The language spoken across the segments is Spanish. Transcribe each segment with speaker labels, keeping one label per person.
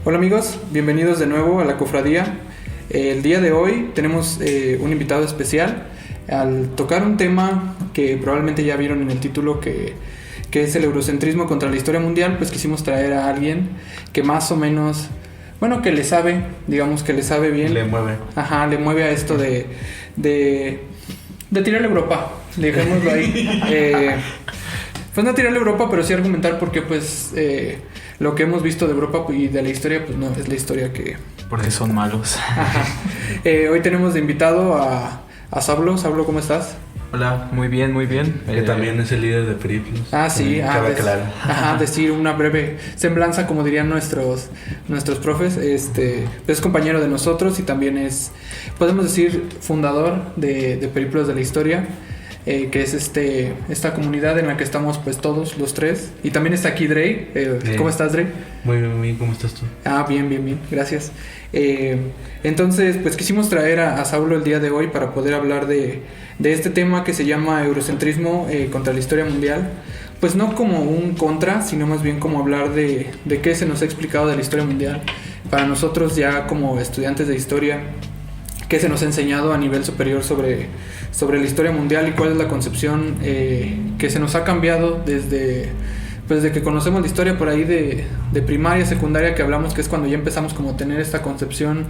Speaker 1: Hola amigos, bienvenidos de nuevo a la cofradía. El día de hoy tenemos un invitado especial. Al tocar un tema que probablemente ya vieron en el título, que es el eurocentrismo contra la historia mundial, pues quisimos traer a alguien que más o menos, bueno, que le sabe, digamos que le sabe bien.
Speaker 2: Le mueve.
Speaker 1: Ajá, le mueve a esto de tirarle Europa, dejémoslo ahí. Pues no tirarle Europa, pero sí argumentar porque pues lo que hemos visto de Europa y de la historia, pues no es la historia que...
Speaker 3: Porque son malos.
Speaker 1: Ajá. Hoy tenemos de invitado a Sablo. Sablo, ¿cómo estás?
Speaker 3: Hola, muy bien, muy bien.
Speaker 2: Que también es el líder de Periplos.
Speaker 1: Ah, sí.
Speaker 2: Claro.
Speaker 1: Ajá, decir una breve semblanza, como dirían nuestros profes. Es compañero de nosotros y también es, podemos decir, fundador de Periplos de la Historia. Que es esta comunidad en la que estamos pues todos los tres. Y también está aquí Dre. ¿Cómo estás, Dre?
Speaker 2: Muy bien, ¿cómo estás tú?
Speaker 1: Bien, gracias. Entonces pues quisimos traer a Saulo el día de hoy para poder hablar de este tema que se llama eurocentrismo contra la historia mundial. Pues no como un contra, sino más bien como hablar de qué se nos ha explicado de la historia mundial. Para nosotros ya como estudiantes de historia, qué se nos ha enseñado a nivel superior sobre la historia mundial y cuál es la concepción que se nos ha cambiado desde que conocemos la historia por ahí de primaria, secundaria, que hablamos que es cuando ya empezamos como a tener esta concepción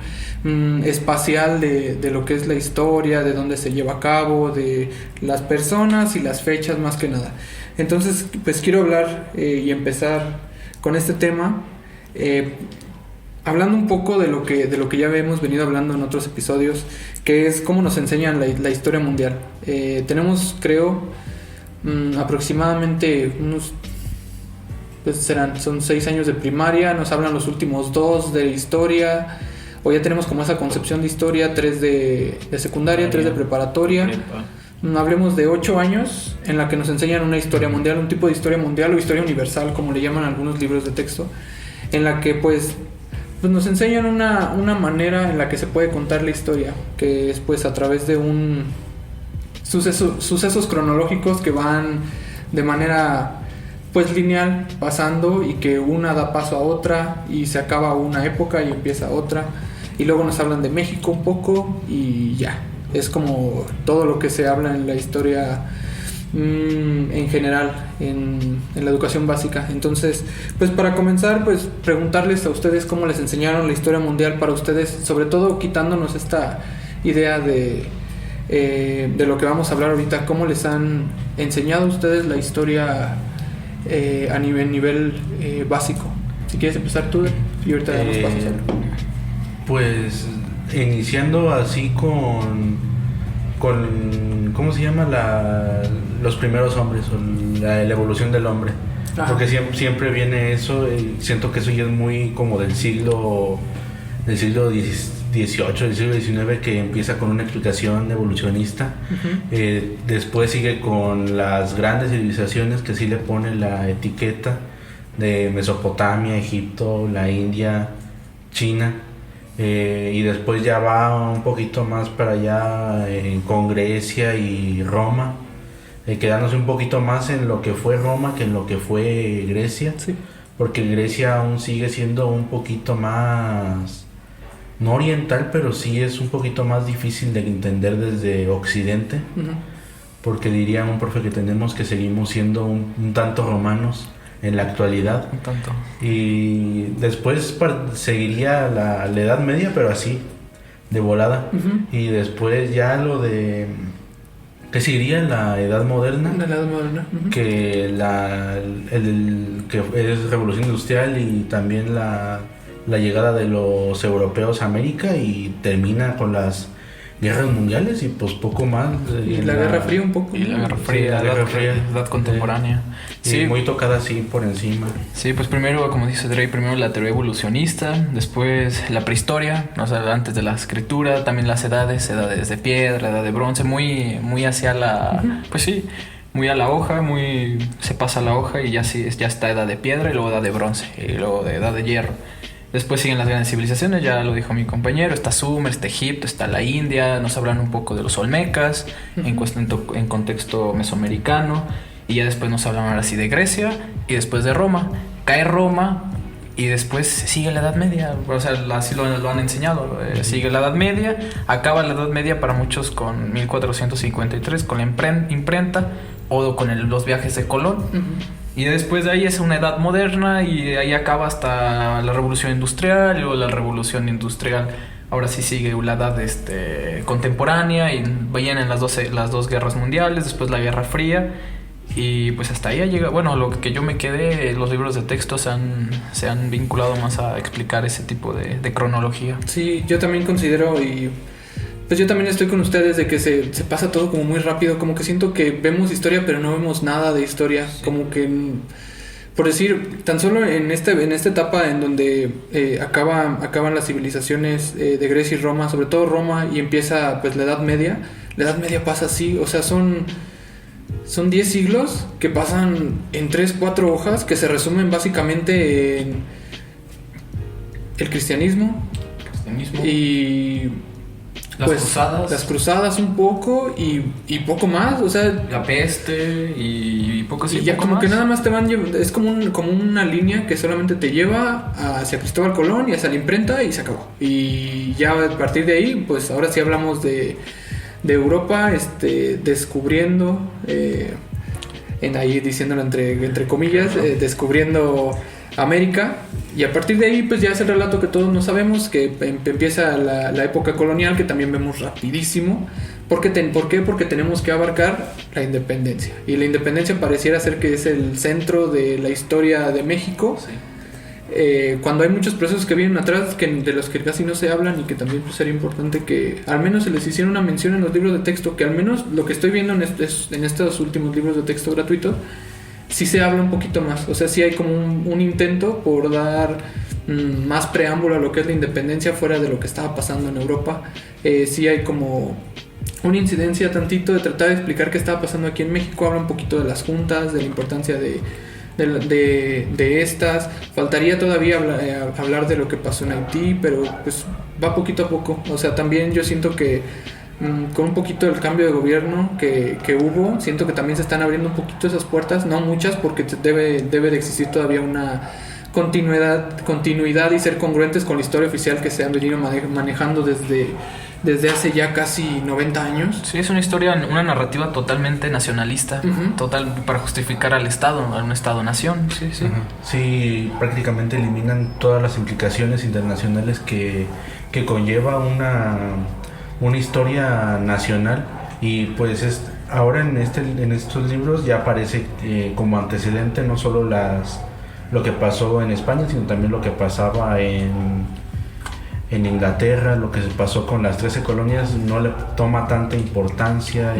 Speaker 1: espacial de lo que es la historia, de dónde se lleva a cabo, de las personas y las fechas más que nada. Entonces pues quiero hablar y empezar con este tema hablando un poco de lo que ya hemos venido hablando en otros episodios, que es cómo nos enseñan la historia mundial. Tenemos, creo, aproximadamente unos, pues son 6 años de primaria, nos hablan los últimos 2 de historia, o ya tenemos como esa concepción de historia, 3 de secundaria, 3 de preparatoria. Hablemos de 8 años en la que nos enseñan una historia mundial, un tipo de historia mundial o historia universal, como le llaman algunos libros de texto, en la que pues nos enseñan una manera en la que se puede contar la historia, que es pues a través de sucesos cronológicos que van de manera pues lineal pasando y que una da paso a otra y se acaba una época y empieza otra, y luego nos hablan de México un poco y ya, es como todo lo que se habla en la historia en general en la educación básica. Entonces pues para comenzar, pues preguntarles a ustedes cómo les enseñaron la historia mundial para ustedes, sobre todo quitándonos esta idea de lo que vamos a hablar ahorita. ¿Cómo les han enseñado a ustedes la historia a nivel básico? Si quieres empezar tú, y ahorita damos pasos a él.
Speaker 2: Pues iniciando así con ¿cómo se llama? Los primeros hombres, o la evolución del hombre. Ajá. Porque siempre viene eso, y siento que eso ya es muy como del siglo XVIII, del siglo XIX, que empieza con una explicación evolucionista. Uh-huh. Después sigue con las grandes civilizaciones, que sí le pone la etiqueta de Mesopotamia, Egipto, la India, China. Y después ya va un poquito más para allá con Grecia y Roma, quedándose un poquito más en lo que fue Roma que en lo que fue Grecia. Sí. Porque Grecia aún sigue siendo un poquito más, no oriental, pero sí es un poquito más difícil de entender desde Occidente. Uh-huh. Porque diría un profe que tenemos que seguimos siendo un tanto romanos en la actualidad.
Speaker 3: Un tanto.
Speaker 2: Y después seguiría la Edad Media, pero así, de volada. Uh-huh. Y después ya lo de... ¿Qué seguiría? La Edad Moderna.
Speaker 1: La Edad Moderna. Uh-huh.
Speaker 2: Que que es Revolución Industrial y también la llegada de los europeos a América, y termina con las guerras mundiales y pues poco más.
Speaker 1: Y la Guerra Fría un poco.
Speaker 3: Y la Guerra Fría,
Speaker 2: sí, la Guerra Fría.
Speaker 3: Edad contemporánea.
Speaker 2: Sí, muy tocada así por encima.
Speaker 3: Sí, pues primero, como dice Dre, primero la teoría evolucionista, después la prehistoria, o sea, antes de la escritura, también las edades de piedra, edad de bronce, muy hacia la... Uh-huh. Pues sí, muy a la hoja, se pasa la hoja y ya está edad de piedra, y luego edad de bronce, y luego de edad de hierro. Después siguen las grandes civilizaciones, ya lo dijo mi compañero, está Sumer, está Egipto, está la India, nos hablan un poco de los olmecas, en contexto mesoamericano, y ya después nos hablan ahora sí de Grecia, y después de Roma. Cae Roma, y después sigue la Edad Media, o sea, así lo han enseñado, sigue la Edad Media, acaba la Edad Media para muchos con 1453, con la imprenta o con los viajes de Colón. Y después de ahí es una edad moderna y de ahí acaba hasta la Revolución Industrial, y luego la Revolución Industrial. Ahora sí sigue la edad contemporánea y vienen las dos guerras mundiales, después la Guerra Fría. Y pues hasta ahí llega, bueno, lo que yo me quedé, los libros de texto se han vinculado más a explicar ese tipo de cronología.
Speaker 1: Sí, yo también considero, y pues yo también estoy con ustedes, de que se pasa todo como muy rápido, como que siento que vemos historia pero no vemos nada de historia, sí. Como que, por decir, tan solo en esta etapa en donde acaban las civilizaciones de Grecia y Roma, sobre todo Roma, y empieza pues la Edad Media pasa así, o sea, son 10 siglos que pasan en 3-4 hojas que se resumen básicamente en el cristianismo. Y las cruzadas un poco y poco más, o sea,
Speaker 3: la peste y poco sí,
Speaker 1: y ya
Speaker 3: poco
Speaker 1: como
Speaker 3: más.
Speaker 1: Que nada más te van es como una línea que solamente te lleva hacia Cristóbal Colón y hacia la imprenta y se acabó. Y ya a partir de ahí, pues ahora sí hablamos de Europa, descubriendo, ahí diciéndolo entre comillas, descubriendo América, y a partir de ahí pues ya es el relato que todos no sabemos, que empieza la época colonial, que también vemos rapidísimo. ¿Por qué? Porque tenemos que abarcar la independencia, y la independencia pareciera ser que es el centro de la historia de México. Sí. Cuando hay muchos procesos que vienen atrás, de los que casi no se hablan, y que también pues, sería importante que al menos se les hiciera una mención en los libros de texto, que al menos lo que estoy viendo en estos últimos libros de texto gratuitos, sí se habla un poquito más. O sea, sí hay como un intento por dar más preámbulo a lo que es la independencia fuera de lo que estaba pasando en Europa. Sí hay como una incidencia tantito de tratar de explicar qué estaba pasando aquí en México. Habla un poquito de las juntas, de la importancia de estas. Faltaría todavía hablar de lo que pasó en Haití, pero pues va poquito a poco. O sea, también yo siento que con un poquito del cambio de gobierno que hubo, siento que también se están abriendo un poquito esas puertas, no muchas, porque debe de existir todavía una continuidad y ser congruentes con la historia oficial que se han venido manejando desde hace ya casi 90 años.
Speaker 3: Sí, es una historia, una narrativa totalmente nacionalista, total, para justificar al Estado, a un Estado-nación. Sí, sí.
Speaker 2: Sí, prácticamente eliminan todas las implicaciones internacionales que conlleva una historia nacional, y pues ahora en estos libros ya aparece como antecedente no solo lo que pasó en España, sino también lo que pasaba en Inglaterra, lo que se pasó con las 13 colonias. No le toma tanta importancia,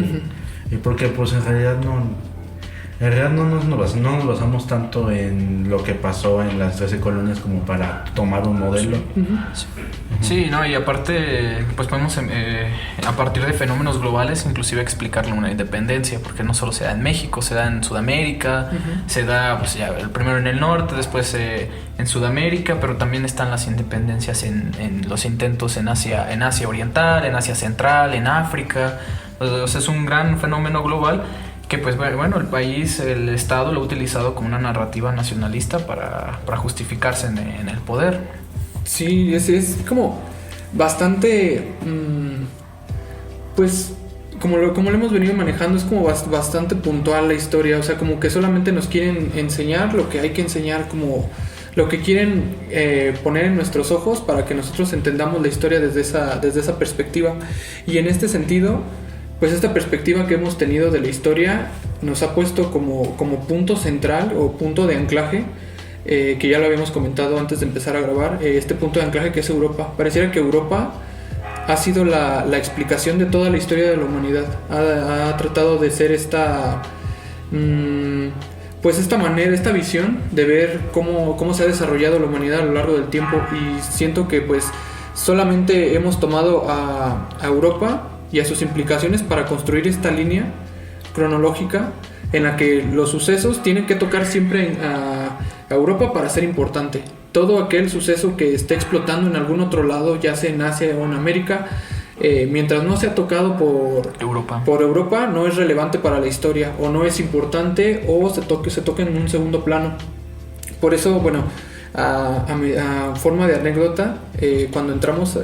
Speaker 2: y porque pues en realidad no nos basamos tanto en lo que pasó en las 13 colonias como para tomar un modelo.
Speaker 3: Sí, no, y aparte pues podemos a partir de fenómenos globales inclusive explicarle una independencia, porque no solo se da en México, se da en Sudamérica, se da pues ya primero en el norte, después en Sudamérica, pero también están las independencias en los intentos en Asia Oriental, en Asia Central, en África. O sea, es un gran fenómeno global que pues bueno, el Estado lo ha utilizado como una narrativa nacionalista para justificarse en el poder.
Speaker 1: Sí, es como bastante, pues como lo hemos venido manejando, es como bastante puntual la historia. O sea, como que solamente nos quieren enseñar lo que hay que enseñar, como lo que quieren poner en nuestros ojos para que nosotros entendamos la historia desde esa perspectiva. Y en este sentido, pues esta perspectiva que hemos tenido de la historia nos ha puesto como punto central o punto de anclaje, que ya lo habíamos comentado antes de empezar a grabar, este punto de anclaje que es Europa. Pareciera que Europa ha sido la explicación de toda la historia de la humanidad. Ha tratado de ser esta manera, esta visión de ver cómo se ha desarrollado la humanidad a lo largo del tiempo, y siento que pues solamente hemos tomado a Europa y a sus implicaciones para construir esta línea cronológica en la que los sucesos tienen que tocar siempre a Europa para ser importante. Todo aquel suceso que esté explotando en algún otro lado, ya sea en Asia o en América, mientras no sea tocado por Europa, no es relevante para la historia, o no es importante, o se toque en un segundo plano. Por eso, bueno, a forma de anécdota, cuando entramos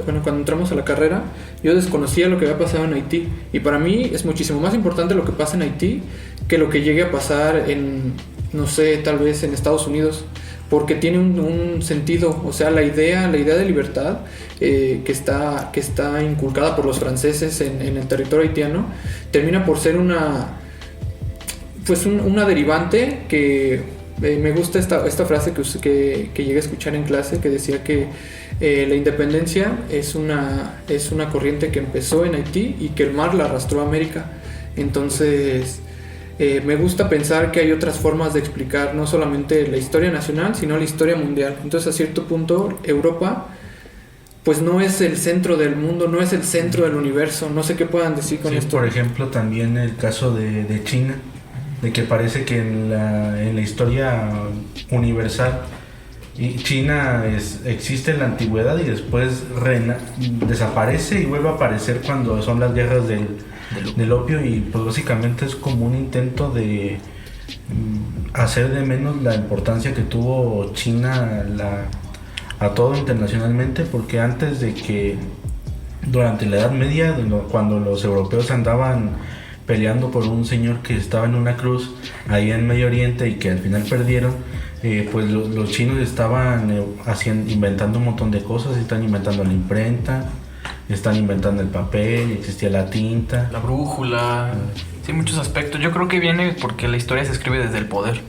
Speaker 1: a la carrera, yo desconocía lo que había pasado en Haití, y para mí es muchísimo más importante lo que pasa en Haití que lo que llegue a pasar en, no sé, tal vez en Estados Unidos, porque tiene un sentido, o sea, la idea de libertad que está inculcada por los franceses en el territorio haitiano, termina por ser una derivante que me gusta esta frase que llegué a escuchar en clase, que decía que la independencia es una corriente que empezó en Haití y que el mar la arrastró a América. Entonces me gusta pensar que hay otras formas de explicar no solamente la historia nacional, sino la historia mundial. Entonces, a cierto punto, Europa pues no es el centro del mundo, no es el centro del universo. No sé qué puedan decir con esto.
Speaker 2: Por ejemplo, también el caso de China, de que parece que en la historia universal China existe en la antigüedad y después desaparece y vuelve a aparecer cuando son las guerras del opio, y pues básicamente es como un intento de hacer de menos la importancia que tuvo China a todo internacionalmente, porque antes de que durante la Edad Media, cuando los europeos andaban peleando por un señor que estaba en una cruz ahí en Medio Oriente y que al final perdieron, pues los chinos estaban inventando un montón de cosas, están inventando la imprenta, están inventando el papel, existía la tinta,
Speaker 3: la brújula, sí, muchos aspectos. Yo creo que viene porque la historia se escribe desde el poder.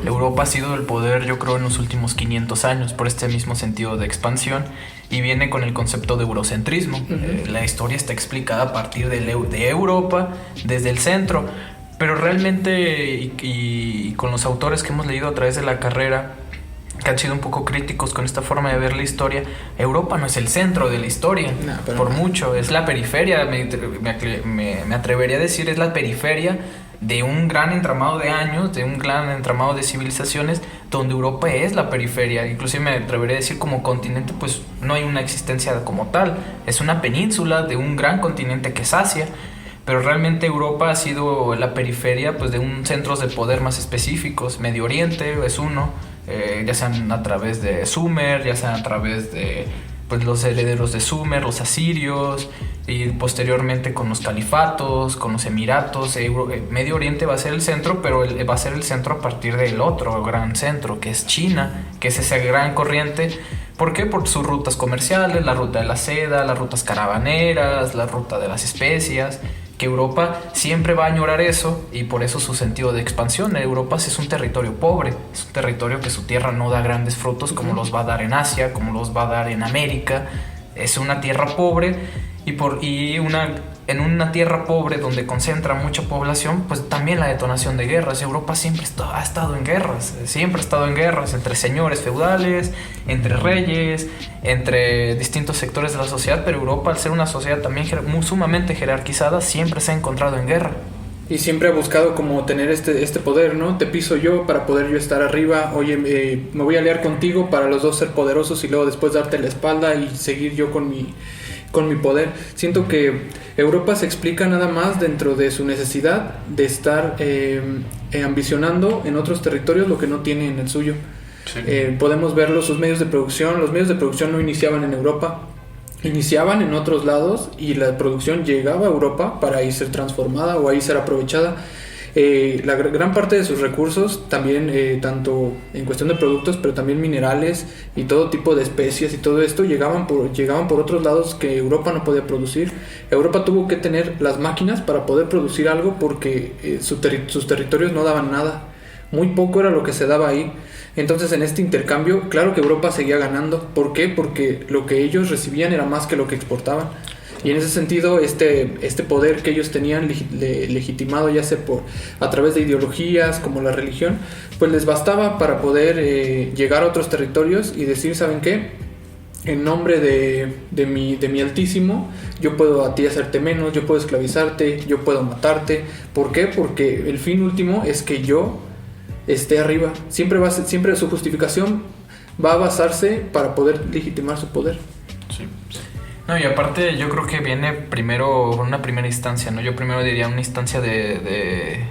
Speaker 3: Europa ha sido el poder, yo creo, en los últimos 500 años, por este mismo sentido de expansión, y viene con el concepto de eurocentrismo. La historia está explicada a partir de Europa, desde el centro, pero realmente, y con los autores que hemos leído a través de la carrera, que han sido un poco críticos con esta forma de ver la historia, Europa no es el centro de la historia, por mucho, es la periferia, me atrevería a decir, es la periferia de un gran entramado de años, de un gran entramado de civilizaciones, donde Europa es la periferia. Inclusive me atrevería a decir, como continente, pues no hay una existencia como tal, es una península de un gran continente que es Asia, pero realmente Europa ha sido la periferia pues de un centros de poder más específicos. Medio Oriente es uno, ya sean a través de Sumer, ya sean a través de pues los herederos de Sumer, los asirios, y posteriormente con los califatos, con los emiratos. Medio Oriente va a ser el centro, pero va a ser el centro a partir del otro gran centro, que es China, que es esa gran corriente. ¿Por qué? Por sus rutas comerciales, la ruta de la seda, las rutas caravaneras, la ruta de las especias, que Europa siempre va a añorar eso, y por eso su sentido de expansión. Europa es un territorio pobre, es un territorio que su tierra no da grandes frutos como los va a dar en Asia, como los va a dar en América. Es una tierra pobre, en una tierra pobre donde concentra mucha población, pues también la detonación de guerras. Europa siempre ha estado en guerras, entre señores feudales, entre reyes, entre distintos sectores de la sociedad, pero Europa, al ser una sociedad también sumamente jerarquizada, siempre se ha encontrado en guerra.
Speaker 1: Y siempre ha buscado como tener este poder, ¿no? Te piso yo para poder yo estar arriba. Oye, me voy a aliar contigo para los dos ser poderosos y luego después darte la espalda y seguir yo con mi poder. Siento que Europa se explica nada más dentro de su necesidad de estar ambicionando en otros territorios lo que no tiene en el suyo. Sí. Podemos verlo, sus medios de producción. Los medios de producción no iniciaban en Europa, iniciaban en otros lados, y la producción llegaba a Europa para ahí ser transformada o ahí ser aprovechada. La gran parte de sus recursos también, tanto en cuestión de productos, pero también minerales y todo tipo de especias y todo esto, llegaban por otros lados que Europa no podía producir. Europa tuvo que tener las máquinas para poder producir algo, porque sus territorios no daban nada, muy poco era lo que se daba ahí. Entonces, en este intercambio, claro que Europa seguía ganando. ¿Por qué? Porque lo que ellos recibían era más que lo que exportaban. Y en ese sentido, este poder que ellos tenían legitimado, ya sea a través de ideologías como la religión, pues les bastaba para poder llegar a otros territorios y decir, ¿saben qué? En nombre de mi Altísimo, yo puedo a ti hacerte menos, yo puedo esclavizarte, yo puedo matarte. ¿Por qué? Porque el fin último es que yo esté arriba. Siempre su justificación va a basarse para poder legitimar su poder.
Speaker 3: Sí. No, y aparte yo creo que viene primero, una primera instancia, ¿no? Yo primero diría una instancia de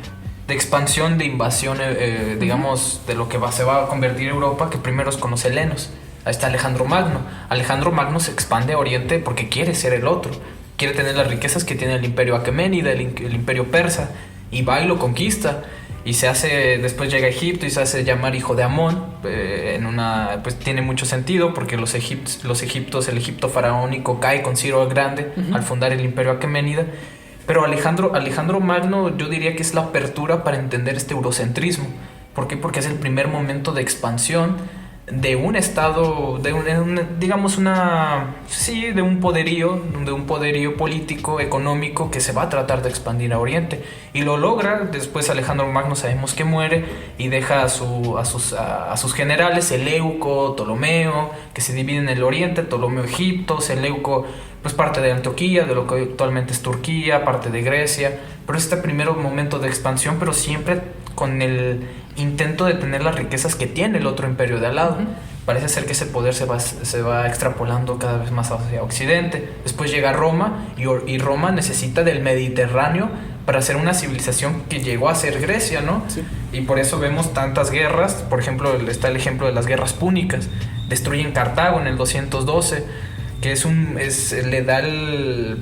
Speaker 3: de expansión, de invasión, digamos, de lo que se va a convertir Europa, que primero es con los helenos. Ahí está Alejandro Magno. Alejandro Magno se expande a Oriente porque quiere ser el otro. Quiere tener las riquezas que tiene el imperio aqueménida, el imperio persa, y va y lo conquista. Y después llega a Egipto y se hace llamar hijo de Amón. Pues tiene mucho sentido porque el Egipto faraónico cae con Ciro el Grande al fundar el imperio aqueménida. Pero Alejandro Magno, yo diría que es la apertura para entender este eurocentrismo. ¿Por qué? Porque es el primer momento de expansión de un estado, de un poderío político, económico, que se va a tratar de expandir a Oriente. Y lo logra. Después Alejandro Magno sabemos que muere y deja a sus generales, Seleuco, Ptolomeo, que se dividen en el Oriente, Ptolomeo Egipto, Seleuco pues parte de Antioquía, de lo que actualmente es Turquía, parte de Grecia. Pero este primer momento de expansión, pero siempre con el intento de tener las riquezas que tiene el otro imperio de al lado. Parece ser que ese poder se va extrapolando cada vez más hacia Occidente. Después llega Roma y Roma necesita del Mediterráneo para hacer una civilización que llegó a ser Grecia, ¿no? Sí. Y por eso vemos tantas guerras. Por ejemplo, está el ejemplo de las guerras púnicas. Destruyen Cartago en el 212, que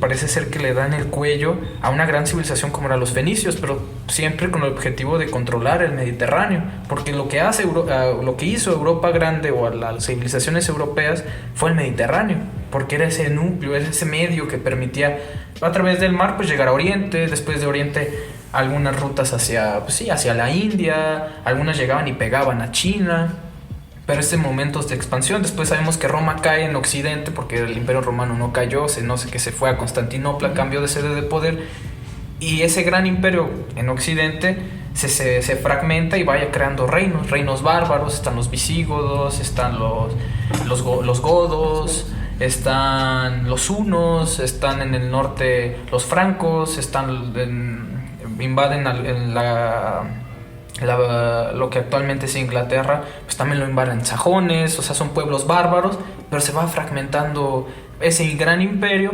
Speaker 3: parece ser que le dan el cuello a una gran civilización como eran los fenicios, pero siempre con el objetivo de controlar el Mediterráneo, porque lo que hizo Europa grande, o a las civilizaciones europeas, fue el Mediterráneo, porque era ese núcleo, era ese medio que permitía a través del mar pues llegar a Oriente. Después de Oriente algunas rutas hacia la India, algunas llegaban y pegaban a China. Pero momentos de expansión. Después sabemos que Roma cae en Occidente porque el Imperio Romano no cayó, que se fue a Constantinopla, cambió de sede de poder, y ese gran imperio en Occidente se fragmenta y vaya creando reinos bárbaros. Están los visigodos, están los godos, están los hunos, están en el norte los francos, invaden lo que actualmente es Inglaterra, pues también lo invaden sajones. O sea, son pueblos bárbaros, pero se va fragmentando ese gran imperio.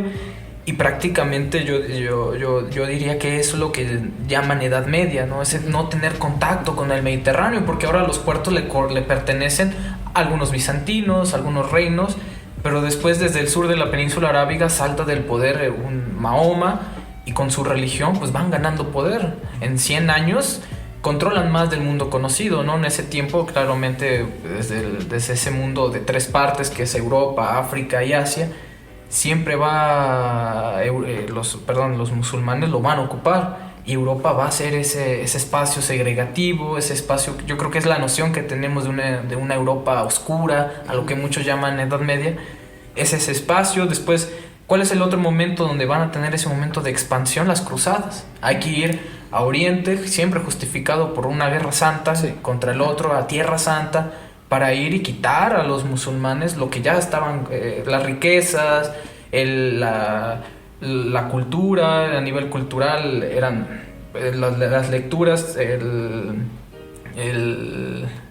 Speaker 3: Y prácticamente yo diría que eso es lo que llaman Edad Media, ¿no? Ese no tener contacto con el Mediterráneo, porque ahora los puertos le pertenecen a algunos bizantinos, a algunos reinos. Pero después, desde el sur de la península arábiga, salta del poder un Mahoma, y con su religión pues van ganando poder. En 100 años controlan más del mundo conocido, ¿no? En ese tiempo, claramente, desde ese mundo de 3 partes, que es Europa, África y Asia, siempre los musulmanes lo van a ocupar, y Europa va a ser ese espacio segregativo, ese espacio. Yo creo que es la noción que tenemos de una Europa oscura, a lo que muchos llaman Edad Media. Es ese espacio. Después, ¿cuál es el otro momento donde van a tener ese momento de expansión? Las cruzadas. Hay que ir a Oriente, siempre justificado por una guerra santa contra el otro, a Tierra Santa, para ir y quitar a los musulmanes lo que ya estaban, las riquezas, la cultura. A nivel cultural eran las lecturas,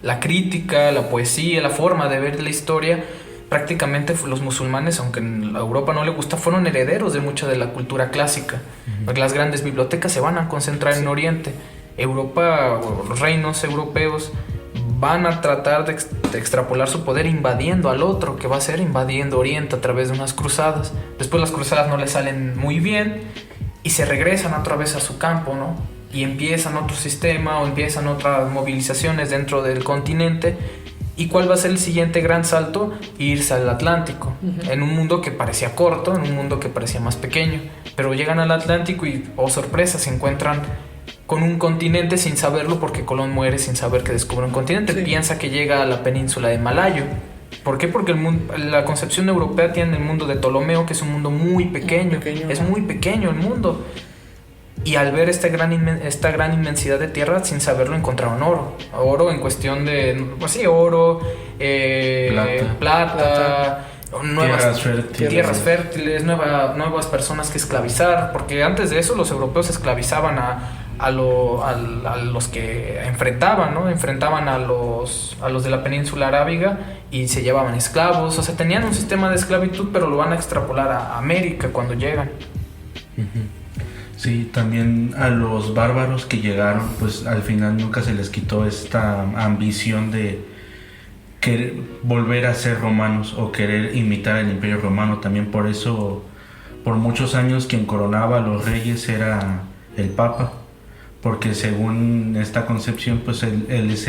Speaker 3: la crítica, la poesía, la forma de ver la historia. Prácticamente los musulmanes, aunque a Europa no le gusta, fueron herederos de mucha de la cultura clásica. Porque las grandes bibliotecas se van a concentrar en Oriente. Europa, o los reinos europeos, van a tratar de extrapolar su poder invadiendo al otro, que va a ser invadiendo Oriente a través de unas cruzadas. Después las cruzadas no les salen muy bien y se regresan otra vez a su campo, ¿no? Y empiezan otro sistema, o empiezan otras movilizaciones dentro del continente. ¿Y cuál va a ser el siguiente gran salto? Irse al Atlántico, en un mundo que parecía corto, en un mundo que parecía más pequeño. Pero llegan al Atlántico y, oh sorpresa, se encuentran con un continente sin saberlo, porque Colón muere sin saber que descubre un continente. Piensa que llega a la península de Malayo. ¿Por qué? Porque la concepción europea tiene el mundo de Ptolomeo, que es un mundo muy pequeño. Es muy pequeño el mundo. Y al ver esta gran inmensidad de tierra, sin saberlo, encontraron oro en cuestión de, pues sí, oro, plata, tierras fértiles, nuevas personas que esclavizar, porque antes de eso los europeos esclavizaban a los que enfrentaban, ¿no? Enfrentaban a los de la península arábiga y se llevaban esclavos. O sea, tenían un sistema de esclavitud, pero lo van a extrapolar a América cuando llegan.
Speaker 2: Sí, también a los bárbaros que llegaron, pues al final nunca se les quitó esta ambición de querer volver a ser romanos o querer imitar el Imperio Romano. También por eso, por muchos años quien coronaba a los reyes era el Papa, porque según esta concepción, pues él es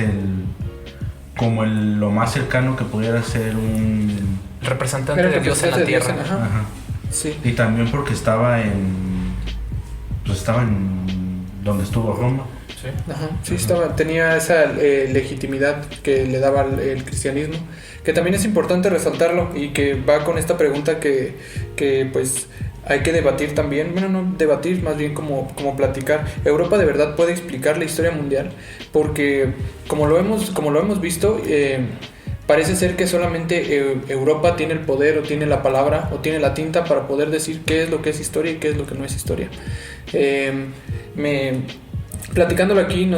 Speaker 2: lo más cercano que pudiera ser un
Speaker 3: representante de Dios en la tierra.
Speaker 2: Ajá.
Speaker 1: Sí.
Speaker 2: Y también porque estaba en donde estuvo Roma.
Speaker 1: Sí, ajá, sí, tenía esa legitimidad que le daba el cristianismo, que también es importante resaltarlo y que va con esta pregunta que pues hay que debatir también, bueno, no debatir, más bien como platicar. ¿Europa de verdad puede explicar la historia mundial? Porque como lo hemos visto, parece ser que solamente Europa tiene el poder o tiene la palabra o tiene la tinta para poder decir qué es lo que es historia y qué es lo que no es historia. Platicándolo aquí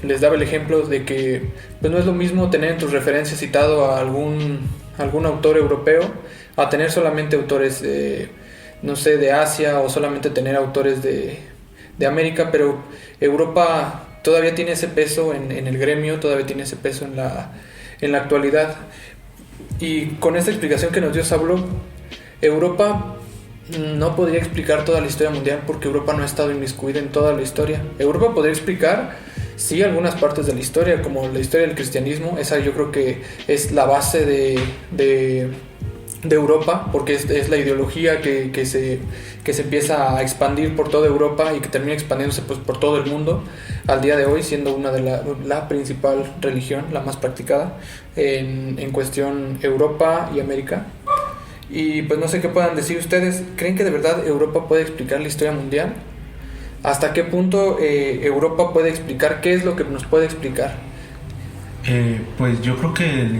Speaker 1: les daba el ejemplo de que pues no es lo mismo tener en tus referencias citado a algún autor europeo a tener solamente autores no sé, de Asia, o solamente tener autores de América, pero Europa todavía tiene ese peso en el gremio, todavía tiene ese peso en la actualidad. Y con esta explicación que nos dio Saulo, Europa no podría explicar toda la historia mundial porque Europa no ha estado inmiscuida en toda la historia. Europa podría explicar, sí, algunas partes de la historia, como la historia del cristianismo. Esa yo creo que es la base de Europa, porque es la ideología que se empieza a expandir por toda Europa y que termina expandiéndose pues por todo el mundo al día de hoy, siendo una de la principal religión, la más practicada en cuestión Europa y América. Y pues no sé qué puedan decir ustedes. ¿Creen que de verdad Europa puede explicar la historia mundial? ¿Hasta qué punto Europa puede explicar? ¿Qué es lo que nos puede explicar?
Speaker 2: Pues yo creo que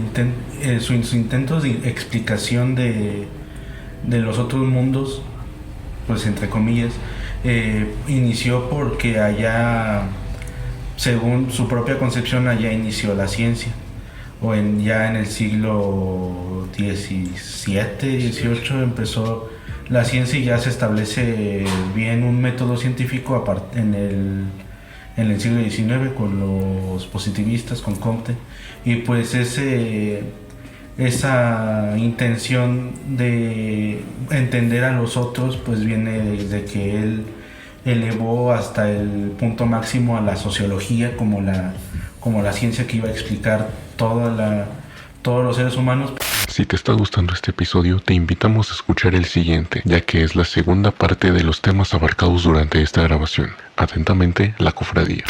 Speaker 2: sus intentos de explicación de los otros mundos, pues entre comillas, inició porque allá, según su propia concepción, allá inició la ciencia, o ya en el siglo XVII, XVIII empezó la ciencia y ya se establece bien un método científico en el siglo XIX con los positivistas, con Comte, y pues esa intención de entender a los otros pues viene desde que él elevó hasta el punto máximo a la sociología como la ciencia que iba a explicar todos los seres humanos.
Speaker 4: Si te está gustando este episodio, te invitamos a escuchar el siguiente, ya que es la segunda parte de los temas abarcados durante esta grabación. Atentamente, la cofradía.